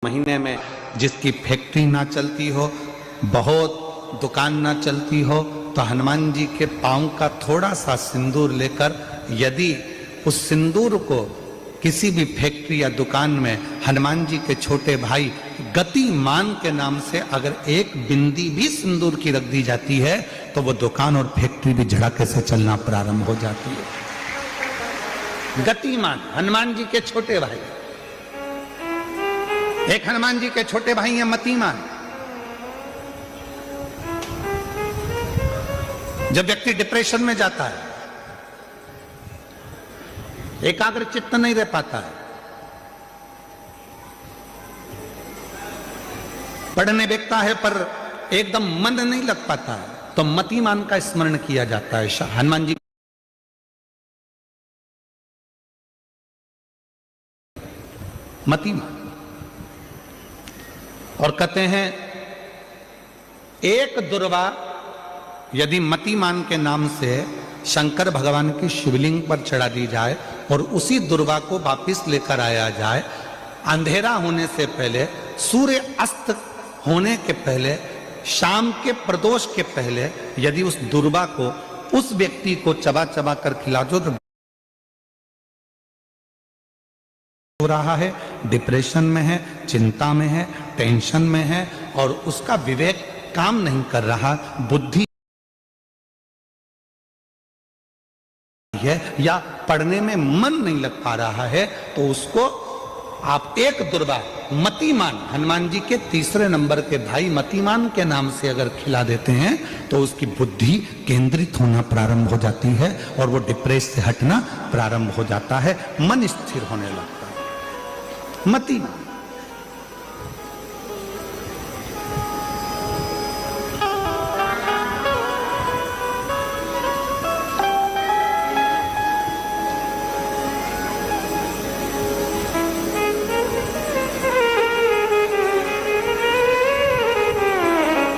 महीने में जिसकी फैक्ट्री ना चलती हो, बहुत दुकान ना चलती हो, तो हनुमान जी के पांव का थोड़ा सा सिंदूर लेकर यदि उस सिंदूर को किसी भी फैक्ट्री या दुकान में हनुमान जी के छोटे भाई गतिमान के नाम से अगर एक बिंदी भी सिंदूर की रख दी जाती है तो वो दुकान और फैक्ट्री भी झड़के से चलना प्रारंभ हो जाती है। गतिमान हनुमान जी के छोटे भाई, एक हनुमान जी के छोटे भाई हैं मतिमान। जब व्यक्ति डिप्रेशन में जाता है, एकाग्र चित्त नहीं रह पाता है, पढ़ने बैठता है पर एकदम मन नहीं लग पाता है, तो मतिमान का स्मरण किया जाता है। हनुमान जी मतिमान, और कहते हैं एक दुर्वा यदि मतिमान के नाम से शंकर भगवान की शिवलिंग पर चढ़ा दी जाए और उसी दुर्वा को वापिस लेकर आया जाए, अंधेरा होने से पहले, सूर्य अस्त होने के पहले, शाम के प्रदोष के पहले यदि उस दुर्वा को उस व्यक्ति को चबा चबा कर खिला दो तो हो रहा है, डिप्रेशन में है, चिंता में है, टेंशन में है और उसका विवेक काम नहीं कर रहा, बुद्धि है या पढ़ने में मन नहीं लग पा रहा है, तो उसको आप एक दुर्वा मतिमान, हनुमान जी के तीसरे नंबर के भाई मतिमान के नाम से अगर खिला देते हैं तो उसकी बुद्धि केंद्रित होना प्रारंभ हो जाती है और वो डिप्रेस से हटना प्रारंभ हो जाता है, मन स्थिर होने लगता है। मतिमान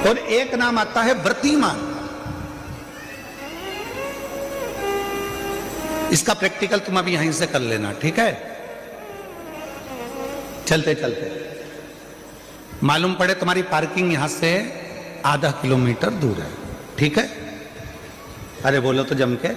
और एक नाम आता है व्रतिमान। इसका प्रैक्टिकल तुम अभी यहीं से कर लेना, ठीक है? चलते चलते मालूम पड़े तुम्हारी पार्किंग यहां से आधा किलोमीटर दूर है, ठीक है? अरे बोलो तो जम के,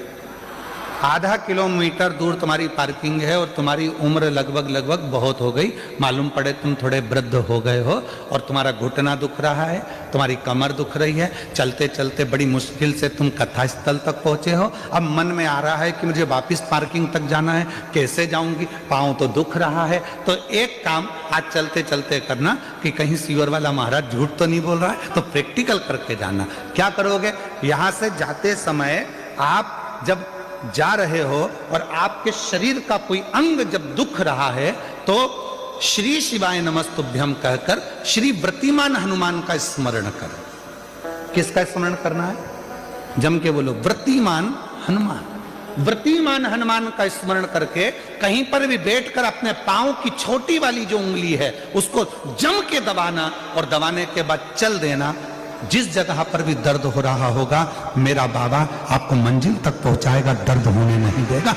आधा किलोमीटर दूर तुम्हारी पार्किंग है और तुम्हारी उम्र लगभग बहुत हो गई, मालूम पड़े तुम थोड़े वृद्ध हो गए हो और तुम्हारा घुटना दुख रहा है, तुम्हारी कमर दुख रही है, चलते चलते बड़ी मुश्किल से तुम कथा स्थल तक पहुंचे हो, अब मन में आ रहा है कि मुझे वापस पार्किंग तक जाना है, कैसे जाऊंगी, पाँव तो दुख रहा है। तो एक काम आज चलते चलते करना कि कहीं सीवर वाला महाराज झूठ तो नहीं बोल रहा है, तो प्रैक्टिकल करके जाना। क्या करोगे, यहां से जाते समय आप जब जा रहे हो और आपके शरीर का कोई अंग जब दुख रहा है तो श्री शिवाय नमस्तुभ्यम कहकर श्री व्रतिमान हनुमान का स्मरण करो। किसका स्मरण करना है? जम के बोलो, व्रतिमान हनुमान। व्रतिमान हनुमान का स्मरण करके कहीं पर भी बैठकर अपने पांव की छोटी वाली जो उंगली है उसको जम के दबाना और दबाने के बाद चल देना। जिस जगह पर भी दर्द हो रहा होगा मेरा बाबा आपको मंजिल तक पहुंचाएगा, दर्द होने नहीं देगा।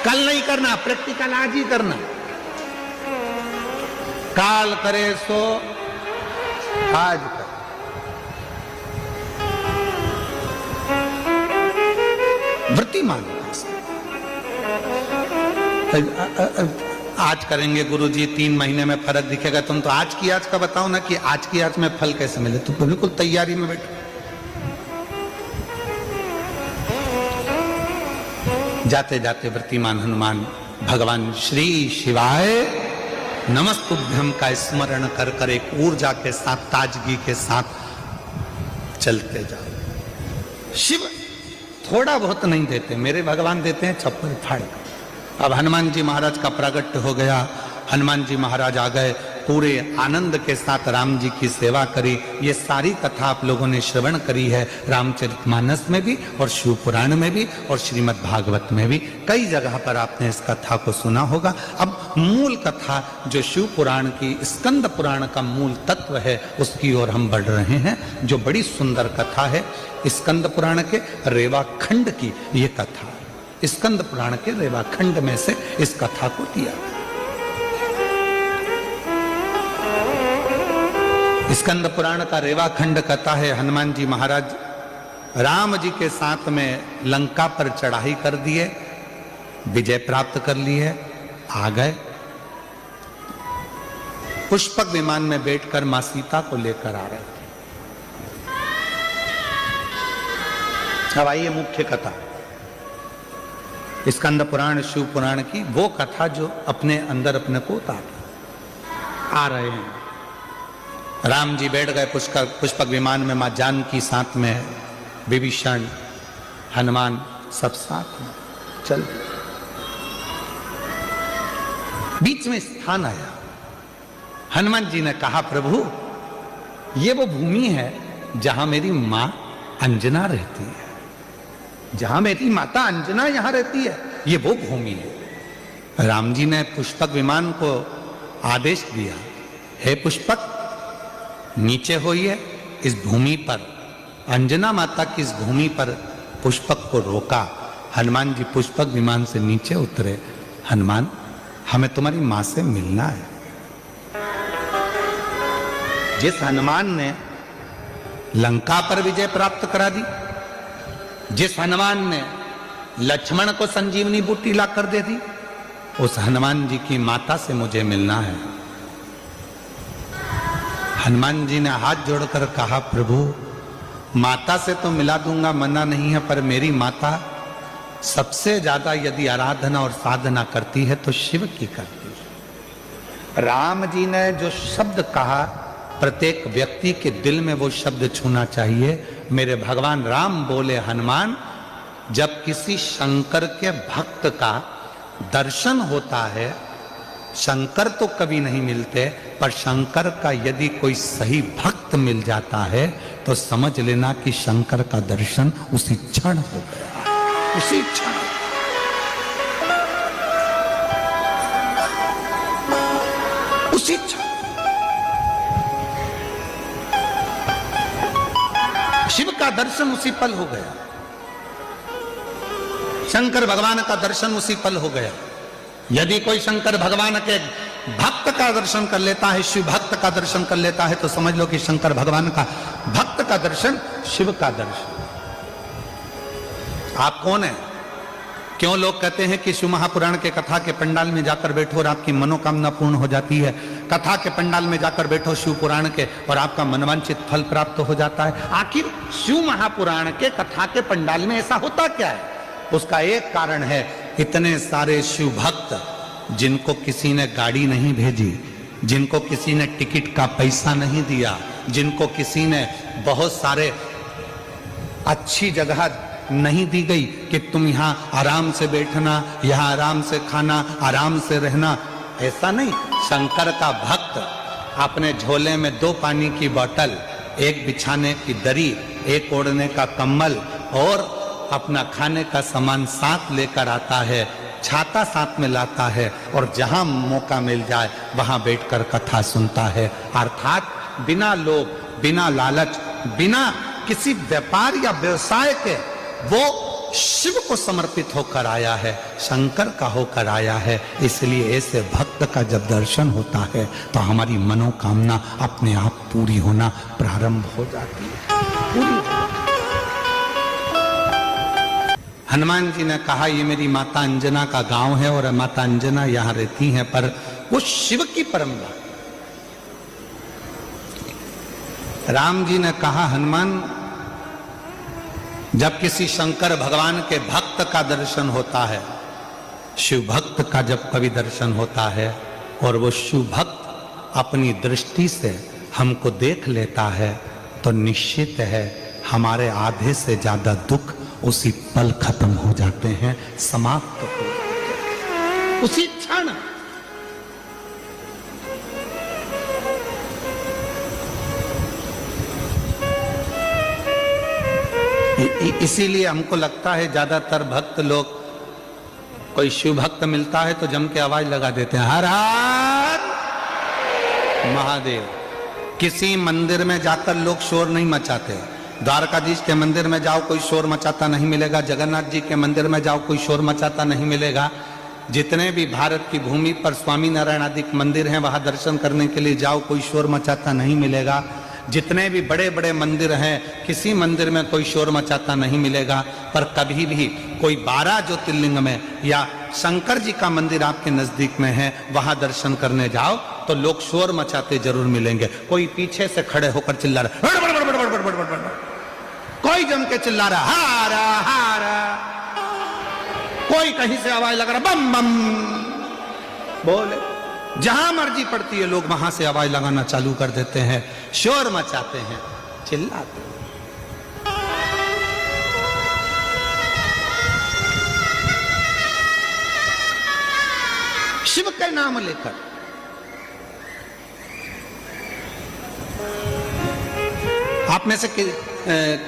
कल नहीं करना, प्रैक्टिकल आज ही करना। काल करे सो आज कर। व्रतिमान आज करेंगे गुरुजी, 3 महीने में फर्क दिखेगा। तुम तो आज की आज का बताओ ना कि आज की आज में फल कैसे मिले। तुम तो बिल्कुल तैयारी में बैठो। जाते जाते व्रतिमान हनुमान भगवान श्री शिवाय नमस्तुभ्यम का स्मरण कर कर एक ऊर्जा के साथ, ताजगी के साथ चलते जाओ। शिव थोड़ा बहुत नहीं देते, मेरे भगवान देते हैं चप्पल फाड़। अब हनुमान जी महाराज का प्रागट्य हो गया, हनुमान जी महाराज आ गए, पूरे आनंद के साथ राम जी की सेवा करी। ये सारी कथा आप लोगों ने श्रवण करी है, रामचरितमानस में भी और शिव पुराण में भी और श्रीमद् भागवत में भी, कई जगह पर आपने इस कथा को सुना होगा। अब मूल कथा जो शिव पुराण की, स्कंद पुराण का मूल तत्व है, उसकी ओर हम बढ़ रहे हैं, जो बड़ी सुंदर कथा है। स्कंद पुराण के रेवा खंड की ये कथा, स्कंद पुराण के रेवा खंड में से इस कथा को दिया। स्कंद पुराण का रेवाखंड कहता है हनुमान जी महाराज राम जी के साथ में लंका पर चढ़ाई कर दिए, विजय प्राप्त कर लिए, आ गए। पुष्पक विमान में बैठकर मां सीता को लेकर आ रहे थे। अब आइए मुख्य कथा, स्कंद पुराण शिव पुराण की वो कथा जो अपने अंदर अपने को उतार आ रहे हैं। राम जी बैठ गए पुष्पक विमान में, मां जानकी साथ में, विभीषण, हनुमान सब साथ में चल। बीच में स्थान आया, हनुमान जी ने कहा प्रभु ये वो भूमि है जहां मेरी मां अंजना रहती है, जहां मेरी माता अंजना यहां रहती है, ये वो भूमि है। राम जी ने पुष्पक विमान को आदेश दिया, हे पुष्पक नीचे होइए, इस भूमि पर अंजना माता की इस भूमि पर पुष्पक को रोका। हनुमान जी पुष्पक विमान से नीचे उतरे। हनुमान हमें तुम्हारी मां से मिलना है। जिस हनुमान ने लंका पर विजय प्राप्त करा दी, जिस हनुमान ने लक्ष्मण को संजीवनी बूटी ला कर दे दी, उस हनुमान जी की माता से मुझे मिलना है। हनुमान जी ने हाथ जोड़कर कहा प्रभु माता से तो मिला दूंगा, मना नहीं है, पर मेरी माता सबसे ज्यादा यदि आराधना और साधना करती है तो शिव की करती है। राम जी ने जो शब्द कहा प्रत्येक व्यक्ति के दिल में वो शब्द छूना चाहिए। मेरे भगवान राम बोले हनुमान, जब किसी शंकर के भक्त का दर्शन होता है, शंकर तो कभी नहीं मिलते, पर शंकर का यदि कोई सही भक्त मिल जाता है तो समझ लेना कि शंकर का दर्शन उसी क्षण हो गया, उसी क्षण। उसी क्षण शिव का दर्शन उसी पल हो गया, शंकर भगवान का दर्शन उसी पल हो गया। यदि कोई शंकर भगवान के भक्त का दर्शन कर लेता है, शिव भक्त का दर्शन कर लेता है, तो समझ लो कि शंकर भगवान का भक्त का दर्शन शिव का दर्शन। आप कौन है? क्यों लोग कहते हैं कि शिव महापुराण के कथा के पंडाल में जाकर बैठो और आपकी मनोकामना पूर्ण हो जाती है, कथा के पंडाल में जाकर बैठो शिव पुराण के और आपका मनवांचित फल प्राप्त हो जाता है। आखिर शिव महापुराण के कथा के पंडाल में ऐसा होता क्या है? उसका एक कारण है, इतने सारे शिव भक्त जिनको किसी ने गाड़ी नहीं भेजी, जिनको किसी ने टिकट का पैसा नहीं दिया, जिनको किसी ने बहुत सारे अच्छी जगह नहीं दी गई कि तुम यहां आराम से बैठना, यहां आराम से खाना, आराम से रहना, ऐसा नहीं। शंकर का भक्त अपने झोले में 2 पानी की बोतल, एक बिछाने की दरी, एक ओढ़ने का कंबल और अपना खाने का सामान साथ लेकर आता है, छाता साथ में लाता है और जहां मौका मिल जाए वहां बैठकर कथा सुनता है। अर्थात बिना लोभ, बिना लालच, बिना किसी व्यापार या व्यवसाय के वो शिव को समर्पित होकर आया है, शंकर का होकर आया है। इसलिए ऐसे भक्त का जब दर्शन होता है तो हमारी मनोकामना अपने आप पूरी होना प्रारंभ हो जाती है, पूरी। हनुमान जी ने कहा ये मेरी माता अंजना का गांव है और माता अंजना यहां रहती हैं, पर वो शिव की परंपरा। राम जी ने कहा हनुमान, जब किसी शंकर भगवान के भक्त का दर्शन होता है, शिव भक्त का जब कभी दर्शन होता है और वो शिव भक्त अपनी दृष्टि से हमको देख लेता है, तो निश्चित है हमारे आधे से ज्यादा दुख उसी पल खत्म हो जाते हैं, समाप्त हो जाते हैं उसी क्षण। इसीलिए हमको लगता है ज्यादातर भक्त लोग, कोई शिव भक्त मिलता है तो जम के आवाज लगा देते हैं, हर हर महादेव। किसी मंदिर में जाकर लोग शोर नहीं मचाते। द्वारकाधीश के मंदिर में जाओ कोई शोर मचाता नहीं मिलेगा, जगन्नाथ जी के मंदिर में जाओ कोई शोर मचाता नहीं मिलेगा। जितने भी भारत की भूमि पर स्वामी नारायण आदि मंदिर हैं वहां दर्शन करने के लिए जाओ, कोई शोर मचाता नहीं मिलेगा। जितने भी बड़े बड़े मंदिर हैं, किसी मंदिर में कोई शोर मचाता नहीं मिलेगा, पर कभी भी कोई 12 ज्योतिर्लिंग में या शंकर जी का मंदिर आपके नजदीक में है, वहां दर्शन करने जाओ तो लोग शोर मचाते जरूर मिलेंगे। कोई पीछे से खड़े होकर चिल्ला रहा, कोई जम के चिल्ला रहा हारा हारा, कोई कहीं से आवाज लगा रहा बम बम बोले। जहां मर्जी पड़ती है लोग वहां से आवाज लगाना चालू कर देते हैं, शोर मचाते हैं, चिल्लाते हैं। शिव के नाम लेकर आप में से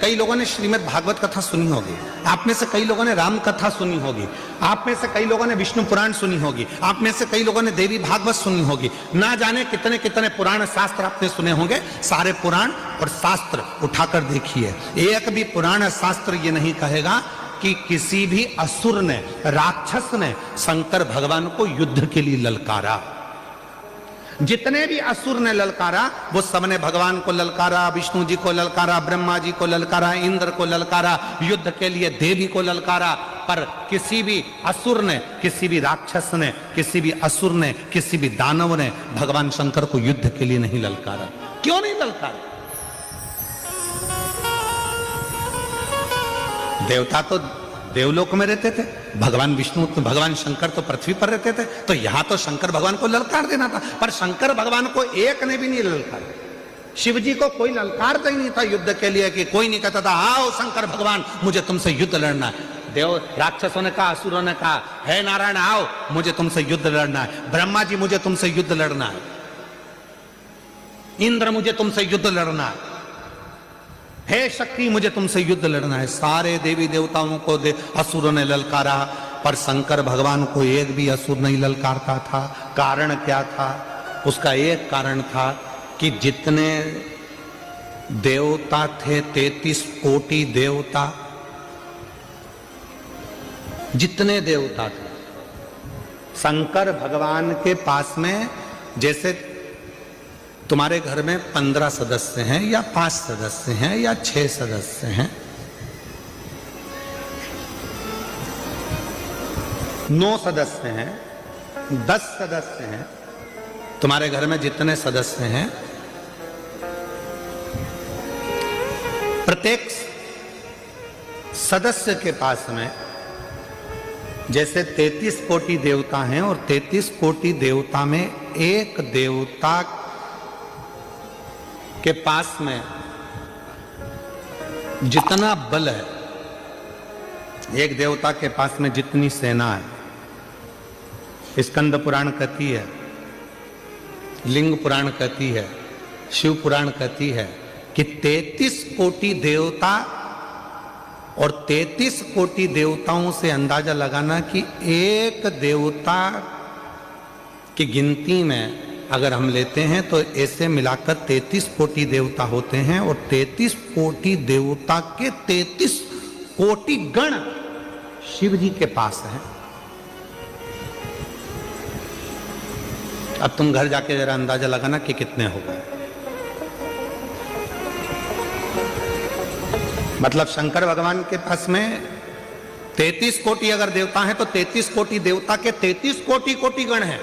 कई लोगों ने श्रीमद् भागवत कथा सुनी होगी, आप में से कई लोगों ने राम कथा सुनी होगी, आप में से कई लोगों ने विष्णु पुराण सुनी होगी, आप में से कई लोगों ने देवी भागवत सुनी होगी। ना जाने कितने कितने पुराण शास्त्र आपने सुने होंगे। सारे पुराण और शास्त्र उठाकर देखिए, एक भी पुराण शास्त्र ये नहीं कहेगा कि किसी भी असुर ने, राक्षस ने शंकर भगवान को युद्ध के लिए ललकारा। जितने भी असुर ने ललकारा वो सबने भगवान को ललकारा, विष्णु जी को ललकारा, ब्रह्मा जी को ललकारा, इंद्र को ललकारा, युद्ध के लिए देवी को ललकारा। पर किसी भी असुर ने, किसी भी राक्षस ने, किसी भी असुर ने, किसी भी दानव ने भगवान शंकर को युद्ध के लिए नहीं ललकारा। क्यों नहीं ललकारा? देवता तो देवलोक में रहते थे, भगवान विष्णु, भगवान शंकर तो पृथ्वी पर रहते थे, तो यहां तो शंकर भगवान को ललकार देना था। पर शंकर भगवान को एक ने भी नहीं ललकारा। शिव जी को कोई ललकारता ही नहीं था युद्ध के लिए, कि कोई नहीं कहता था आओ शंकर भगवान मुझे तुमसे युद्ध लड़ना है। देव राक्षसों ने कहा, असुरों ने कहा, हे नारायण आओ मुझे तुमसे युद्ध लड़ना है। ब्रह्मा जी मुझे तुमसे युद्ध लड़ना है, इंद्र मुझे तुमसे युद्ध लड़ना है, हे शक्ति मुझे तुमसे युद्ध लड़ना है। सारे देवी देवताओं को असुरों ने ललकारा, पर शंकर भगवान को एक भी असुर नहीं ललकारता था। कारण क्या था? उसका एक कारण था कि जितने देवता थे, 33 कोटि देवता, जितने देवता थे, शंकर भगवान के पास में जैसे तुम्हारे घर में 15 सदस्य हैं या 5 सदस्य हैं या 6 सदस्य हैं, 9 सदस्य हैं, 10 सदस्य हैं, तुम्हारे घर में जितने सदस्य हैं, प्रत्येक सदस्य के पास में जैसे 33 कोटि देवता हैं, और 33 कोटि देवता में एक देवता के पास में जितना बल है, एक देवता के पास में जितनी सेना है, स्कंद पुराण कहती है, लिंग पुराण कहती है, शिव पुराण कहती है कि 33 कोटि देवता, और 33 कोटि देवताओं से अंदाजा लगाना कि एक देवता की गिनती में अगर हम लेते हैं तो ऐसे मिलाकर 33 कोटि देवता होते हैं, और 33 कोटि देवता के 33 कोटि गण शिव जी के पास हैं। अब तुम घर जाके जरा अंदाजा लगाना कि कितने हो गए। मतलब शंकर भगवान के पास में 33 कोटि अगर देवता हैं तो 33 कोटि देवता के 33 कोटि कोटि गण हैं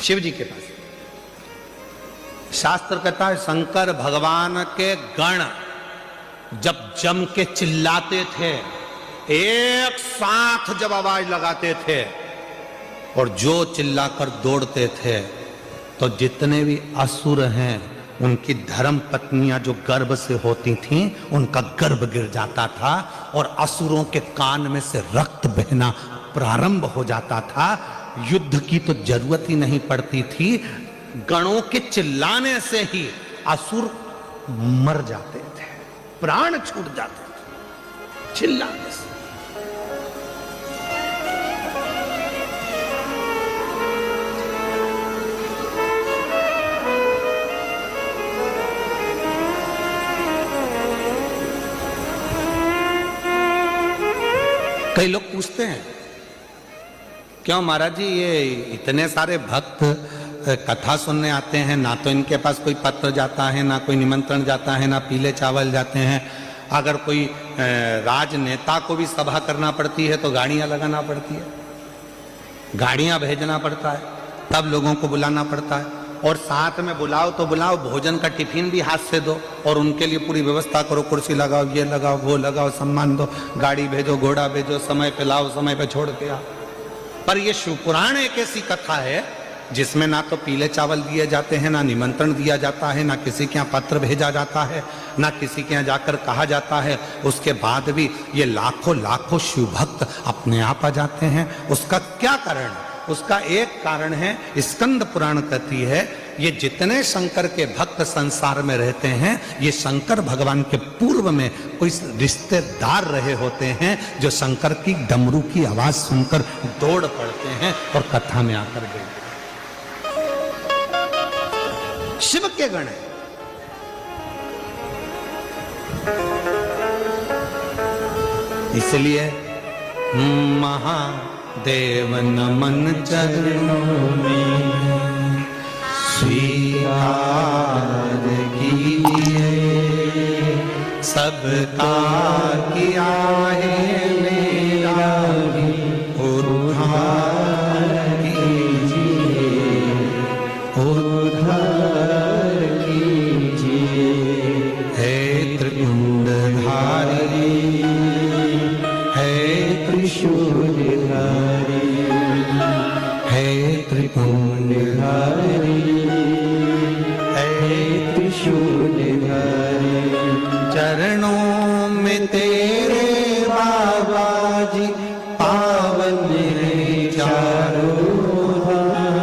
शिव जी के पास। शास्त्र कहता है शंकर भगवान के गण जब जम के चिल्लाते थे, एक साथ जब आवाज लगाते थे और जो चिल्लाकर दौड़ते थे, तो जितने भी असुर हैं उनकी धर्म पत्नियां जो गर्भ से होती थीं, उनका गर्भ गिर जाता था और असुरों के कान में से रक्त बहना प्रारंभ हो जाता था। युद्ध की तो जरूरत ही नहीं पड़ती थी, गणों के चिल्लाने से ही असुर मर जाते थे, प्राण छूट जाते थे चिल्लाने से। कई लोग पूछते हैं क्यों महाराज जी ये इतने सारे भक्त कथा सुनने आते हैं, ना तो इनके पास कोई पत्र जाता है, ना कोई निमंत्रण जाता है, ना पीले चावल जाते हैं। अगर कोई राजनेता को भी सभा करना पड़ती है तो गाड़ियां लगाना पड़ती है, गाड़ियां भेजना पड़ता है, तब लोगों को बुलाना पड़ता है। और साथ में बुलाओ तो बुलाओ, भोजन का टिफिन भी हाथ से दो और उनके लिए पूरी व्यवस्था करो, कुर्सी लगाओ, ये लगाओ, वो लगाओ, सम्मान दो, गाड़ी भेजो, घोड़ा भेजो, समय पे लाओ, समय पे छोड़ के आओ। पर ये शिव पुराण एक ऐसी कथा है जिसमें ना तो पीले चावल दिए जाते हैं, ना निमंत्रण दिया जाता है, ना किसी के यहाँ पत्र भेजा जाता है, ना किसी के यहाँ जाकर कहा जाता है। उसके बाद भी ये लाखों लाखों शिव भक्त अपने आप आ जाते हैं। उसका क्या कारण है? उसका एक कारण है, स्कंद पुराण कहती है, ये जितने शंकर के भक्त संसार में रहते हैं, ये शंकर भगवान के पूर्व में कोई रिश्तेदार रहे होते हैं जो शंकर की डमरू की आवाज सुनकर दौड़ पड़ते हैं और कथा में आकर गए। शिव के गण है। इसलिए महादेव नमन चरणों में स्वीकार कीजिए, सबका किया है मेरा भी उद्धार कीजिए, उद्धार कीजिए। हे त्रिपुंडधारी, हे त्रिशूलधारी, हे त्रिपुंडधारी, हे त्रिशूलधारी, चरणों में तेरे बाबा जी पावन रे चारों धाम,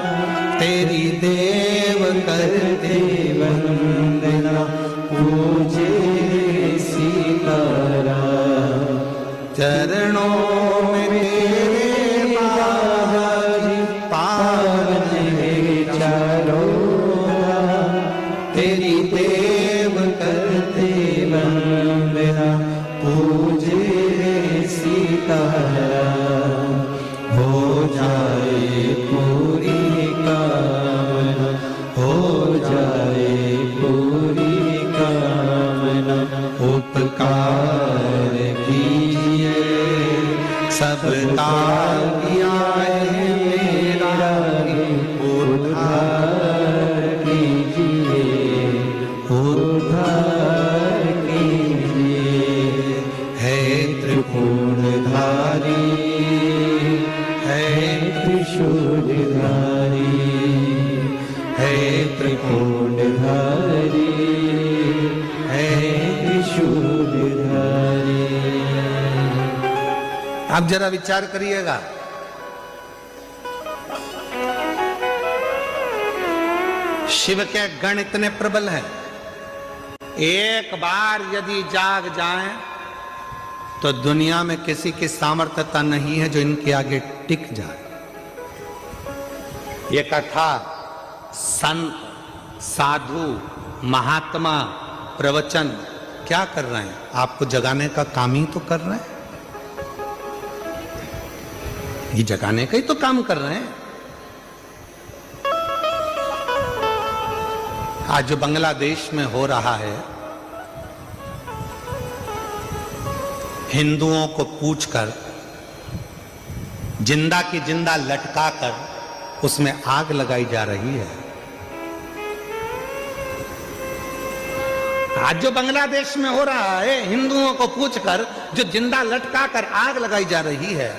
तेरी देव करते वंदना पूजे सीताराम। चरणों में तेरे बाबा जी पावन रे चारों धाम, तेरी देव करते वंदना पूजे सीताराम। हो जाए पूरी कामना, हो जाए पूरी कामना, उपकार कीजिए, सबका किया है मेरा उद्धार कीजिए, उद्धार कीजिए। हे त्रिपुंडधारी, हे त्रिशूलधारी, हे त्रिपुंडधारी, हे त्रिशूलधारी। आप जरा विचार करिएगा, शिव के गण इतने प्रबल हैं, एक बार यदि जाग जाएं तो दुनिया में किसी की सामर्थ्यता नहीं है जो इनके आगे टिक जाए। ये कथा संत, साधु, महात्मा, प्रवचन क्या कर रहे हैं? आपको जगाने का काम ही तो कर रहे हैं, ये जगाने का ही तो काम कर रहे हैं। आज जो बांग्लादेश में हो रहा है, हिंदुओं को पूछकर जिंदा की जिंदा लटकाकर उसमें आग लगाई जा रही है। आज जो बांग्लादेश में हो रहा है, हिंदुओं को पूछकर जो जिंदा लटकाकर आग लगाई जा रही है,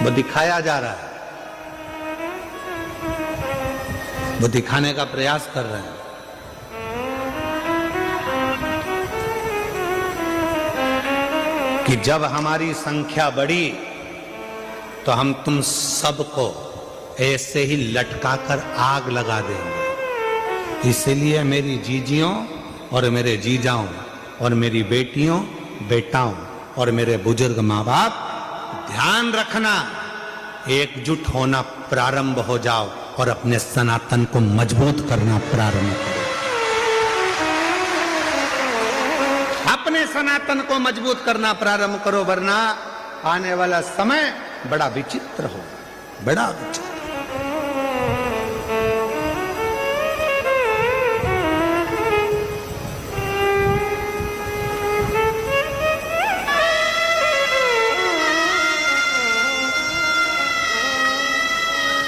वो दिखाया जा रहा है, वो दिखाने का प्रयास कर रहे हैं। कि जब हमारी संख्या बढ़ी तो हम तुम सबको ऐसे ही लटकाकर आग लगा देंगे। इसलिए मेरी जीजियों और मेरे जीजाओं और मेरी बेटियों, बेटाओं और मेरे बुजुर्ग माँ बाप, ध्यान रखना, एकजुट होना प्रारंभ हो जाओ और अपने सनातन को मजबूत करना प्रारंभ करो। अपने सनातन को मजबूत करना प्रारंभ करो, वरना आने वाला समय बड़ा विचित्र होगा, बड़ा विचित्र।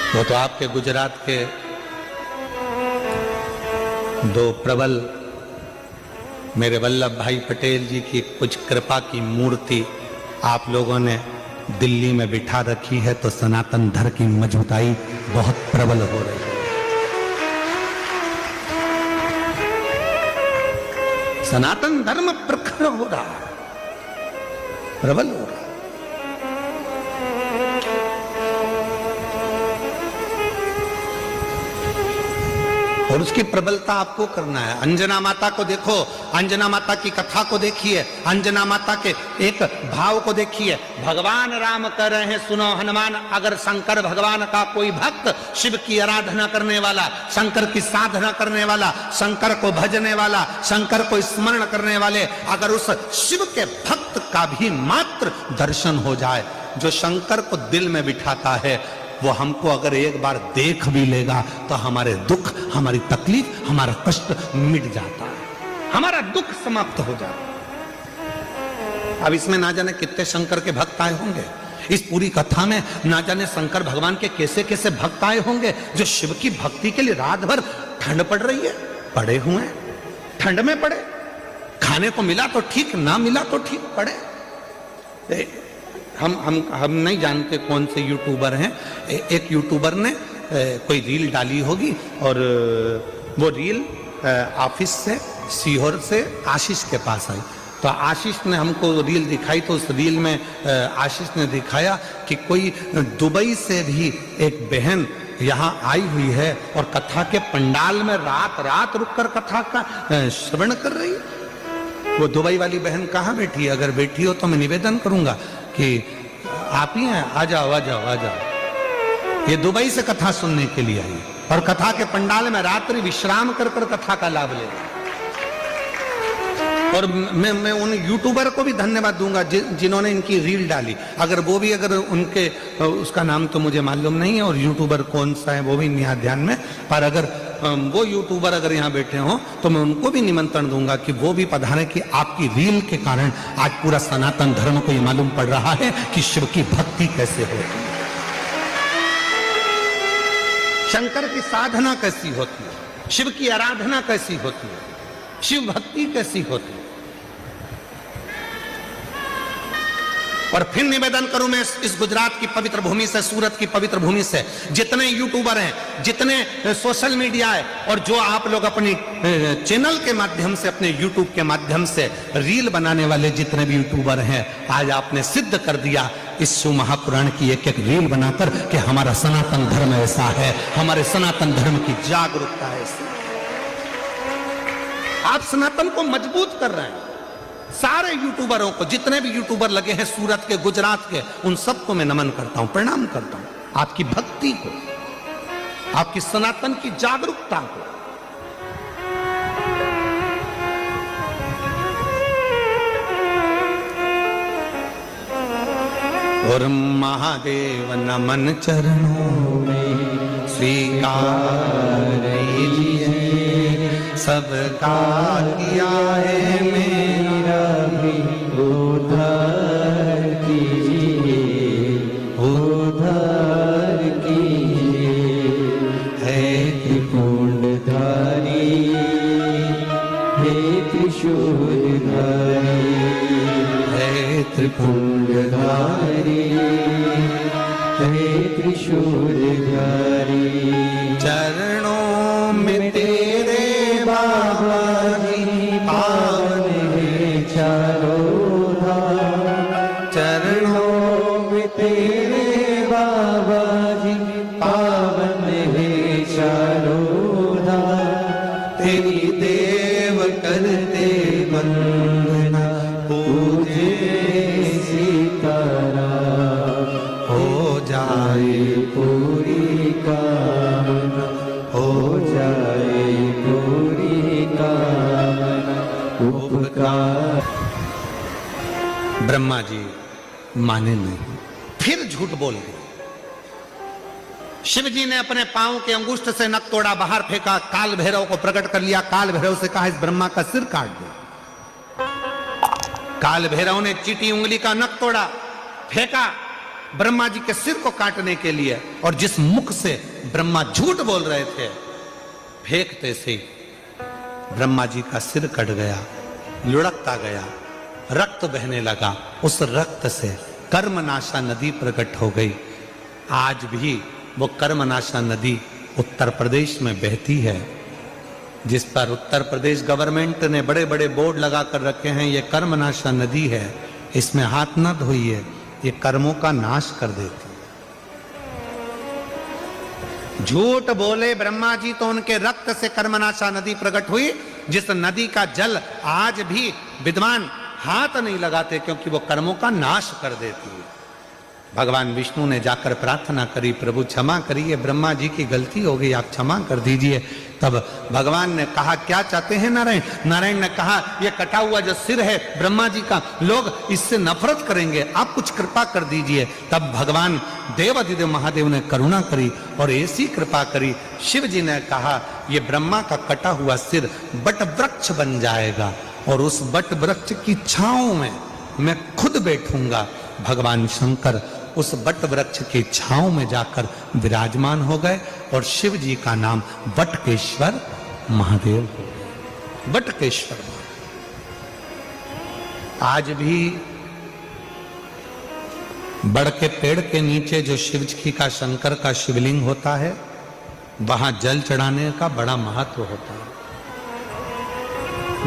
वो तो आपके गुजरात के दो प्रबल मेरे वल्लभ भाई पटेल जी की कुछ कृपा की मूर्ति आप लोगों ने दिल्ली में बिठा रखी है, तो सनातन धर्म की मजबूताई बहुत प्रबल हो रही है। सनातन धर्म प्रखर हो रहा है, प्रबल हो रहा है। और उसकी प्रबलता आपको करना है। अंजना माता को देखो, अंजना माता की कथा को देखिए, अंजना माता के एक भाव को देखिए। भगवान राम कह रहे हैं सुनो हनुमान, अगर शंकर भगवान का कोई भक्त, शिव की आराधना करने वाला, शंकर की साधना करने वाला, शंकर को भजने वाला, शंकर को स्मरण करने वाले, अगर उस शिव के भक्त का भी मात्र दर्शन हो जाए, जो शंकर को दिल में बिठाता है, वो हमको अगर एक बार देख भी लेगा तो हमारे दुख, हमारी तकलीफ, हमारा कष्ट मिट जाता है, हमारा दुख समाप्त हो जाता है। अब इसमें ना जाने कितने शंकर के भक्त आए होंगे, इस पूरी कथा में ना जाने शंकर भगवान के कैसे कैसे भक्त आए होंगे, जो शिव की भक्ति के लिए रात भर, ठंड पड़ रही है, पड़े हुए हैं, ठंड में पड़े, खाने को मिला तो ठीक, ना मिला तो ठीक, पड़े। हम नहीं जानते कौन से यूट्यूबर हैं, एक यूट्यूबर ने कोई रील डाली होगी, और वो रील ऑफिस से, सीहोर से आशीष के पास आई, तो आशीष ने हमको रील दिखाई, तो उस रील में आशीष ने दिखाया कि कोई दुबई से भी एक बहन यहाँ आई हुई है और कथा के पंडाल में रात रात रुककर कथा का श्रवण कर रही है। वो दुबई वाली बहन कहाँ बैठी है? अगर बैठी हो तो मैं निवेदन करूंगा कि आप ही हैं, आ जाओ आ जाओ आ जाओ। ये दुबई से कथा सुनने के लिए आई और कथा के पंडाल में रात्रि विश्राम कर कर कथा का लाभ ले। और मैं उन यूट्यूबर को भी धन्यवाद दूंगा जिन्होंने इनकी रील डाली। अगर वो भी, अगर उनके, उसका नाम तो मुझे मालूम नहीं है और यूट्यूबर कौन सा है वो भी नहीं ध्यान में, पर अगर वो यूट्यूबर अगर यहाँ बैठे हों तो मैं उनको भी निमंत्रण दूंगा कि वो भी पधारें, कि आपकी रील के कारण आज पूरा सनातन धर्म को ये मालूम पड़ रहा है कि शिव की भक्ति कैसे होती है, शंकर की साधना कैसी होती है, शिव की आराधना कैसी होती है, शिव भक्ति कैसी होती है। और फिर निवेदन करूं मैं इस गुजरात की पवित्र भूमि से, सूरत की पवित्र भूमि से, जितने यूट्यूबर हैं, जितने सोशल मीडिया है, और जो आप लोग अपनी चैनल के माध्यम से, अपने यूट्यूब के माध्यम से रील बनाने वाले जितने भी यूट्यूबर हैं, आज आपने सिद्ध कर दिया इस शिव महापुराण की एक एक रील बनाकर कि हमारा सनातन धर्म ऐसा है, हमारे सनातन धर्म की जागरूकता है ऐसी। आप सनातन को मजबूत कर रहे हैं। सारे यूट्यूबरों को, जितने भी यूट्यूबर लगे हैं सूरत के, गुजरात के, उन सबको मैं नमन करता हूं, प्रणाम करता हूं। आपकी भक्ति को, आपकी सनातन की जागरूकता को। और महादेव नमन चरणों में स्वीकार लीजिए, सबका किया है मेरा भी उद्धार कीजिए, उद्धार कीजिए। है त्रिपुंडधारी, हे त्रिशूलधारी, है त्रिपुंडधारी, हे त्रिशूलधारी। चरणों में तेरे बाबा जी पावन है चारों धाम, चरणों में तेरे बाबा जी पावन है चारों धाम। तेरी देव करते वंदना, पूजे सीताराम, हो जाए पूरी कामना, हो जाए पूरी कामना, उपकार। ब्रह्मा जी माने नहीं, फिर झूठ बोल दी। शिव जी ने अपने पांव के अंगुष्ठ से नख तोड़ा, बाहर फेंका, काल भैरव को प्रकट कर लिया। काल भैरव से कहा इस ब्रह्मा का सिर काट दो। काल भैरव ने चीटी उंगली का नख तोड़ा, फेंका ब्रह्मा जी के सिर को काटने के लिए, और जिस मुख से ब्रह्मा झूठ बोल रहे थे, फेंकते से ब्रह्मा जी का सिर कट गया, लुढ़कता गया, रक्त बहने लगा। उस रक्त से कर्मनाशा नदी प्रकट हो गई। आज भी वो कर्मनाशा नदी उत्तर प्रदेश में बहती है, जिस पर उत्तर प्रदेश गवर्नमेंट ने बड़े बड़े बोर्ड लगा कर रखे हैं, ये कर्मनाशा नदी है, इसमें हाथ न धोइए, ये कर्मों का नाश कर देती। झूठ बोले ब्रह्मा जी तो उनके रक्त से कर्मनाशा नदी प्रकट हुई, जिस नदी का जल आज भी विद्वान हाथ नहीं लगाते, क्योंकि वो कर्मों का नाश कर देती है। भगवान विष्णु ने जाकर प्रार्थना करी, प्रभु क्षमा करिए, ब्रह्मा जी की गलती हो गई, आप क्षमा कर दीजिए। तब भगवान ने कहा क्या चाहते हैं नारायण? नारायण ने कहा ये कटा हुआ जो सिर है ब्रह्मा जी का, लोग इससे नफरत करेंगे, आप कुछ कृपा कर दीजिए। तब भगवान देवाधिदेव महादेव ने करुणा करी और ऐसी कृपा करी, शिव जी ने कहा ये ब्रह्मा का कटा हुआ सिर बट वृक्ष बन जाएगा, और उस बट वृक्ष की छांव में मैं खुद बैठूंगा। भगवान शंकर उस बट वृक्ष की छांव में जाकर विराजमान हो गए, और शिव जी का नाम बटकेश्वर महादेव हो गए। बटकेश्वर आज भी बड़ के पेड़ के नीचे जो शिव जी का, शंकर का शिवलिंग होता है, वहां जल चढ़ाने का बड़ा महत्व होता है,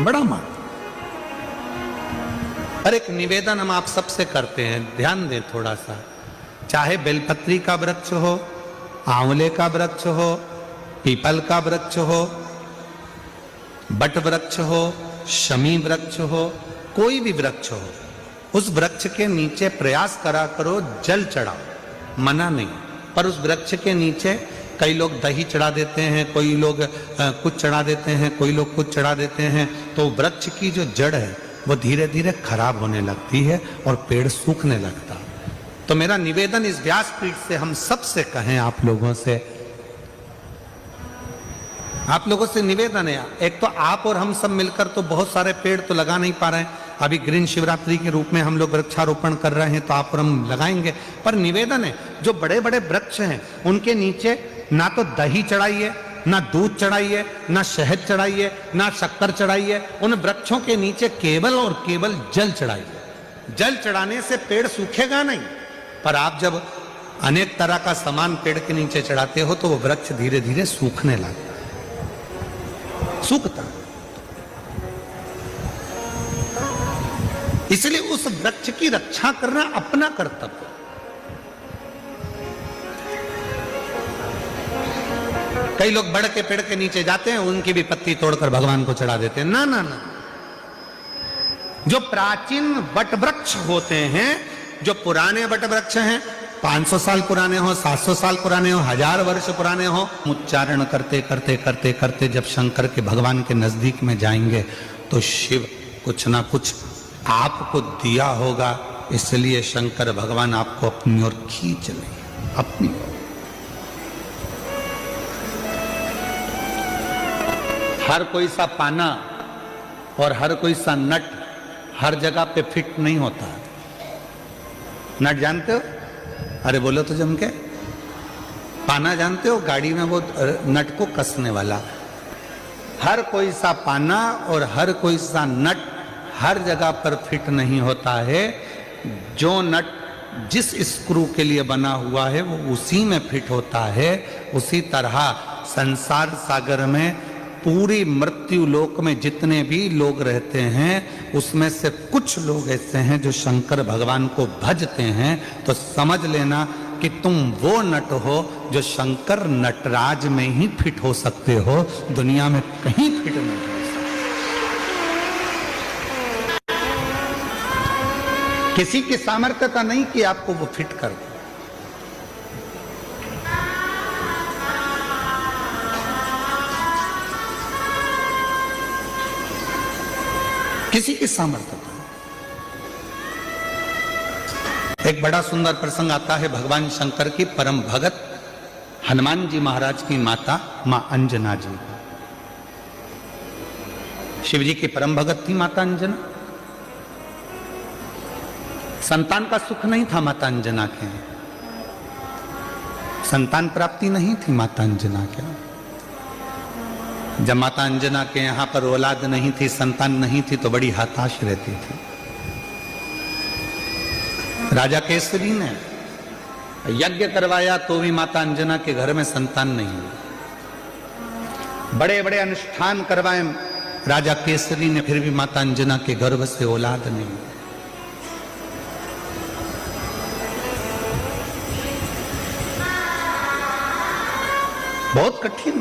बड़ा महत्व। और एक निवेदन हम आप सबसे करते हैं, ध्यान दें थोड़ा सा, चाहे बेलपत्री का वृक्ष हो, आंवले का वृक्ष हो, पीपल का वृक्ष हो, बट वृक्ष हो, शमी वृक्ष हो, कोई भी वृक्ष हो, उस वृक्ष के नीचे प्रयास करा करो जल चढ़ाओ, मना नहीं। पर उस वृक्ष के नीचे कई लोग दही चढ़ा देते हैं, कोई लोग कुछ चढ़ा देते हैं, कोई लोग कुछ चढ़ा देते हैं, तो वृक्ष की जो जड़ है वो धीरे धीरे खराब होने लगती है और पेड़ सूखने लगता। तो मेरा निवेदन इस व्यासपीठ से हम सबसे कहें, आप लोगों से निवेदन है, एक तो आप और हम सब मिलकर तो बहुत सारे पेड़ तो लगा नहीं पा रहे हैं। अभी ग्रीन शिवरात्रि के रूप में हम लोग वृक्षारोपण कर रहे हैं, तो आप और हम लगाएंगे। पर निवेदन है, जो बड़े बड़े वृक्ष हैं उनके नीचे ना तो दही चढ़ाइए, ना दूध चढ़ाइए, ना शहद चढ़ाइए, ना शक्कर चढ़ाइए, उन वृक्षों के नीचे केवल और केवल जल चढ़ाइए। जल चढ़ाने से पेड़ सूखेगा नहीं, पर आप जब अनेक तरह का सामान पेड़ के नीचे चढ़ाते हो तो वो वृक्ष धीरे धीरे सूखने लगता है, सूखता। इसलिए उस वृक्ष की रक्षा करना अपना कर्तव्य। कई लोग बड़ के पेड़ के नीचे जाते हैं, उनकी भी पत्ती तोड़कर भगवान को चढ़ा देते हैं। ना ना ना, जो प्राचीन वट वृक्ष होते हैं, जो पुराने वट वृक्ष हैं, 500 साल पुराने हो, 700 साल पुराने हो, 1000 वर्ष पुराने हो, उच्चारण करते करते करते करते जब शंकर के भगवान के नजदीक में जाएंगे तो शिव कुछ ना कुछ आपको दिया होगा, इसलिए शंकर भगवान आपको अपनी ओर खींच लेंगे, अपनी ओर। हर कोई सा पाना और हर कोई सा नट हर जगह पे फिट नहीं होता। नट जानते हो? अरे बोलो तो जम के। पाना जानते हो? गाड़ी में वो नट को कसने वाला। हर कोई सा पाना और हर कोई सा नट हर जगह पर फिट नहीं होता है। जो नट जिस स्क्रू के लिए बना हुआ है वो उसी में फिट होता है। उसी तरह संसार सागर में पूरी मृत्यु लोक में जितने भी लोग रहते हैं उसमें से कुछ लोग ऐसे हैं जो शंकर भगवान को भजते हैं। तो समझ लेना कि तुम वो नट हो जो शंकर नटराज में ही फिट हो सकते हो, दुनिया में कहीं फिट नहीं हो सकते। किसी की सामर्थ्यता नहीं कि आपको वो फिट कर दे। किसी की सामर्थ्य। एक बड़ा सुंदर प्रसंग आता है भगवान शंकर की परम भगत हनुमान जी महाराज की माता मां अंजना जी। शिव जी की परम भगत थी माता अंजना। संतान का सुख नहीं था माता अंजना के, संतान प्राप्ति नहीं थी माता अंजना के। जब माता अंजना के यहां पर औलाद नहीं थी, संतान नहीं थी, तो बड़ी हताश रहती थी। राजा केसरी ने यज्ञ करवाया तो भी माता अंजना के घर में संतान नहीं हुई। बड़े बड़े अनुष्ठान करवाए राजा केसरी ने, फिर भी माता अंजना के गर्भ से औलाद नहीं हुई। बहुत कठिन